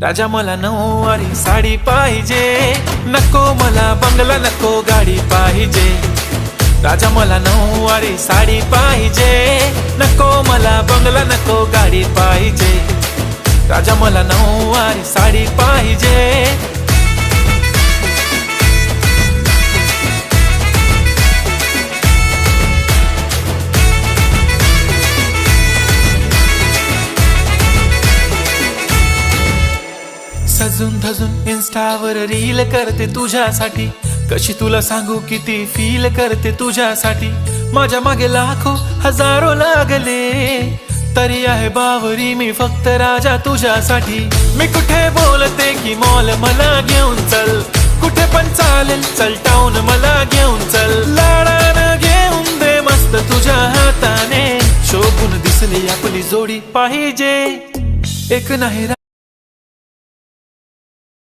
राजा मला नऊवारी साडी पाहिजे, नको मला बंगला नको गाडी पाहिजे। राजा मला नऊवारी साडी पाहिजे, नको मला बंगला नको गाडी पाहिजे। राजा मला नऊवारी साडी पाहिजे। सजून धजून इन्स्टावर रील करते तुझ्यासाठी, कशी तुला सांगू किती फील करते तुझ्यासाठी। माझ्या मागे लाखो हजारो लागले, तरी आहे बावरी मी फक्त राजा तुझ्यासाठी। मी कुठे बोलते की मॉल मला घेऊन चल, कुठे पण चालेल चल टाऊन मला घेऊन चल। लाडानं घेऊन दे मस्त तुझ्या हाताने, शोभून दिसली आपली जोडी पाहिजे। एक नाही